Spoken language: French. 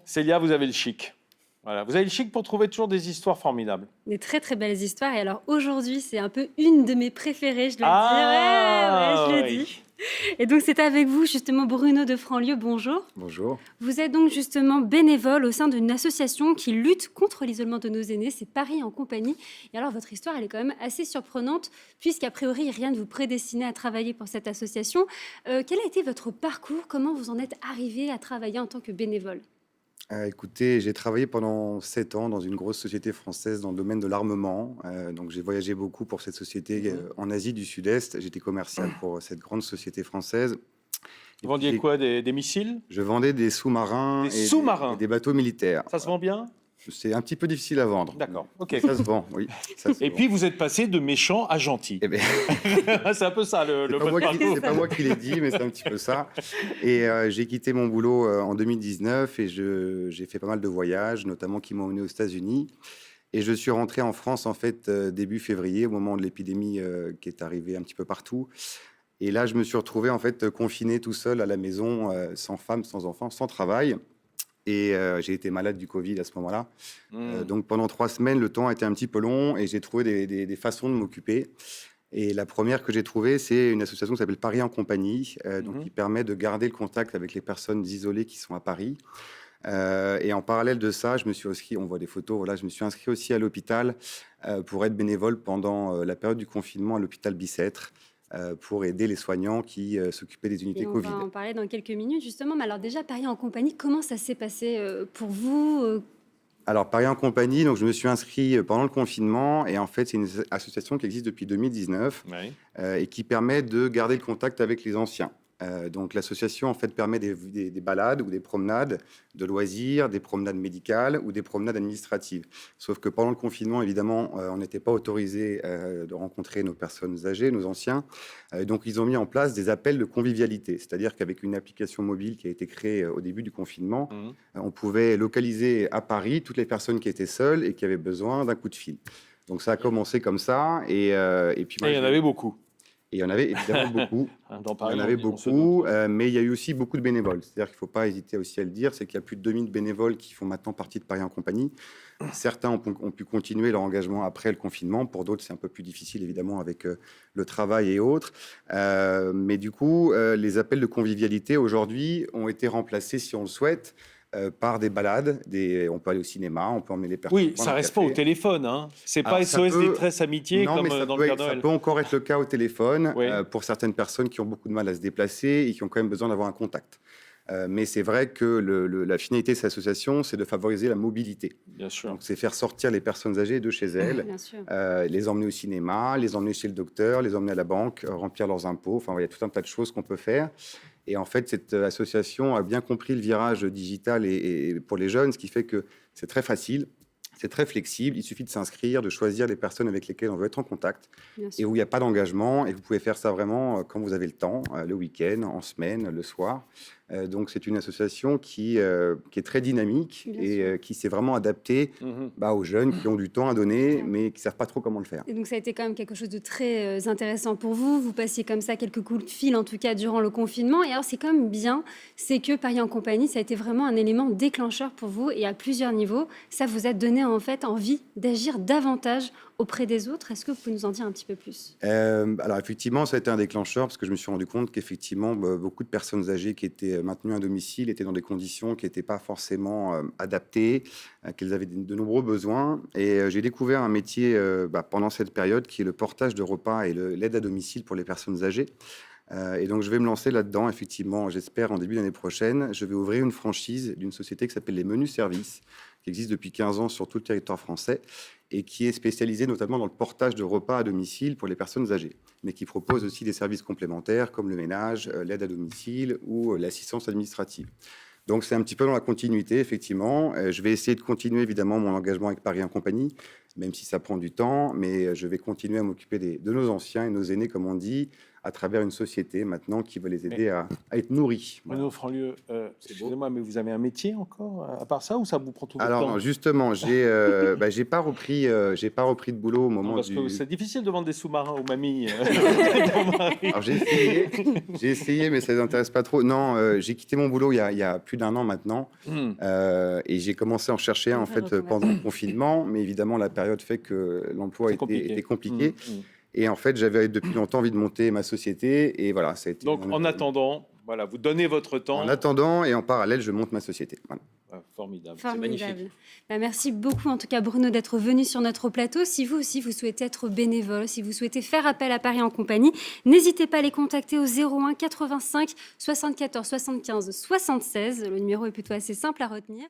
Célia, vous avez le chic. Voilà. Vous avez le chic pour trouver toujours des histoires formidables. Des très très belles histoires. Et alors aujourd'hui, c'est un peu une de mes préférées, je dois le dire. Ah, Ouais, je le dis. oui. Et donc c'est avec vous justement Bruno de Franlieu, bonjour. Bonjour. Vous êtes donc justement bénévole au sein d'une association qui lutte contre l'isolement de nos aînés, c'est Paris en compagnie. Et alors votre histoire, elle est quand même assez surprenante, puisqu'a priori rien ne vous prédestinait à travailler pour cette association. Quel a été votre parcours? Comment vous en êtes arrivé à travailler en tant que bénévole? Écoutez, j'ai travaillé pendant 7 ans dans une grosse société française dans le domaine de l'armement. Donc j'ai voyagé beaucoup pour cette société en Asie du Sud-Est. J'étais commercial pour cette grande société française. Vous Et puis vendiez quoi, des missiles? je vendais des sous-marins Des et sous-marins. et des bateaux militaires. Ça se vend bien? C'est un petit peu difficile à vendre. D'accord, ok. Mais ça se vend, oui. Ça se Et vend. puis vous êtes passé de méchant à gentil. Eh ben, C'est un peu ça le c'est pas votre moi parcours. c'est pas moi qui l'ai dit, mais c'est un petit peu ça. Et j'ai quitté mon boulot en 2019 et j'ai fait pas mal de voyages, notamment qui m'ont mené aux États-Unis. Et je suis rentré en France en fait début février, au moment de l'épidémie qui est arrivée un petit peu partout. Et là, je me suis retrouvé en fait confiné tout seul à la maison, sans femme, sans enfant, sans travail. Et j'ai été malade du Covid à ce moment-là. Donc pendant 3 semaines, le temps a été un petit peu long et j'ai trouvé des façons de m'occuper. Et la première que j'ai trouvée, c'est une association qui s'appelle Paris en compagnie, donc qui permet de garder le contact avec les personnes isolées qui sont à Paris. Et en parallèle de ça, je me suis inscrit, on voit des photos, voilà, je me suis inscrit aussi à l'hôpital pour être bénévole pendant la période du confinement à l'hôpital Bicêtre pour aider les soignants qui s'occupaient des unités Et on Covid. va en parler dans quelques minutes justement. Mais alors déjà, Paris en compagnie, comment ça s'est passé pour vous? Alors, Paris en compagnie, donc je me suis inscrit pendant le confinement et en fait, c'est une association qui existe depuis 2019 Oui. et qui permet de garder le contact avec les anciens. Donc, l'association en fait permet des balades ou des promenades de loisirs, des promenades médicales ou des promenades administratives. Sauf que pendant le confinement, évidemment, on n'était pas autorisé de rencontrer nos personnes âgées, nos anciens. Donc, ils ont mis en place des appels de convivialité, c'est-à-dire qu'avec une application mobile qui a été créée au début du confinement, on pouvait localiser à Paris toutes les personnes qui étaient seules et qui avaient besoin d'un coup de fil. Donc, ça a commencé comme ça. Et puis, Et il y en avait beaucoup. et il y en avait évidemment beaucoup. Dans Il y Paris, en avait on se beaucoup, doute. mais il y a eu aussi beaucoup de bénévoles. C'est-à-dire qu'il ne faut pas hésiter aussi à le dire, c'est qu'il y a plus de 2000 bénévoles qui font maintenant partie de Paris en compagnie. Certains ont pu continuer leur engagement après le confinement. Pour d'autres, c'est un peu plus difficile, évidemment, avec le travail et autres. Mais du coup, les appels de convivialité, aujourd'hui, ont été remplacés, si on le souhaite, par des balades. On peut aller au cinéma, on peut emmener les personnes Oui, prendre ça un reste pas au café. téléphone. Hein. C'est pas Alors, ça SOS peut- détresse amitié Non, comme mais ça dans peut, le Père ça Noël. peut encore être le cas au téléphone Oui. pour certaines personnes qui ont beaucoup de mal à se déplacer et qui ont quand même besoin d'avoir un contact. Mais c'est vrai que la finalité de cette association, c'est de favoriser la mobilité. Bien sûr. Donc, c'est faire sortir les personnes âgées de chez elles, Bien sûr. les emmener au cinéma, les emmener chez le docteur, les emmener à la banque, remplir leurs impôts. Enfin, il y a tout un tas de choses qu'on peut faire. Et en fait, cette association a bien compris le virage digital et pour les jeunes, ce qui fait que c'est très facile. C'est très flexible, il suffit de s'inscrire, de choisir les personnes avec lesquelles on veut être en contact Bien et sûr. où il n'y a pas d'engagement et vous pouvez faire ça vraiment quand vous avez le temps, le week-end, en semaine, le soir. Donc c'est une association qui est très dynamique Bien et sûr. qui s'est vraiment adaptée aux jeunes qui ont du temps à donner mais qui ne savent pas trop comment le faire. Et donc ça a été quand même quelque chose de très intéressant pour vous. Vous passiez comme ça quelques coups de fil, en tout cas durant le confinement. Et alors c'est quand même bien, c'est que Paris en compagnie, ça a été vraiment un élément déclencheur pour vous et à plusieurs niveaux. Ça vous a donné en fait envie d'agir davantage auprès des autres. Est-ce que vous pouvez nous en dire un petit peu plus? Alors effectivement, ça a été un déclencheur parce que je me suis rendu compte qu'effectivement, beaucoup de personnes âgées qui étaient maintenues à domicile étaient dans des conditions qui n'étaient pas forcément adaptées, qu'elles avaient de nombreux besoins. Et j'ai découvert un métier pendant cette période qui est le portage de repas et l'aide à domicile pour les personnes âgées. Et donc, je vais me lancer là-dedans, effectivement, j'espère, en début d'année prochaine. Je vais ouvrir une franchise d'une société qui s'appelle les Menus Services, qui existe depuis 15 ans sur tout le territoire français et qui est spécialisée notamment dans le portage de repas à domicile pour les personnes âgées, mais qui propose aussi des services complémentaires comme le ménage, l'aide à domicile ou l'assistance administrative. Donc, c'est un petit peu dans la continuité, effectivement. Je vais essayer de continuer, évidemment, mon engagement avec Paris en compagnie, même si ça prend du temps, mais je vais continuer à m'occuper de nos anciens et nos aînés, comme on dit, à travers une société maintenant qui va les aider à être nourris. Voilà. Bruno Franlieu, excusez-moi, mais vous avez un métier encore à part ça ou ça vous prend tout le Alors temps? non, justement, j'ai pas repris de boulot au moment Non, parce que du. c'est difficile de vendre des sous-marins aux mamies. Ton mari. Alors j'ai essayé, mais ça les intéresse pas trop. Non, j'ai quitté mon boulot il y a plus d'1 an maintenant, et j'ai commencé à en chercher en fait pendant le confinement. Mais évidemment, la période fait que l'emploi C'est compliqué. était compliqué. Et en fait, j'avais depuis longtemps envie de monter ma société, et voilà, ça a été. Donc, en attendant, voilà, vous donnez votre temps. En attendant et en parallèle, je monte ma société. Voilà. Formidable. Formidable. Bah, merci beaucoup, en tout cas, Bruno, d'être venu sur notre plateau. Si vous aussi, vous souhaitez être bénévole, si vous souhaitez faire appel à Paris en compagnie, n'hésitez pas à les contacter au 01 85 74 75 76. Le numéro est plutôt assez simple à retenir.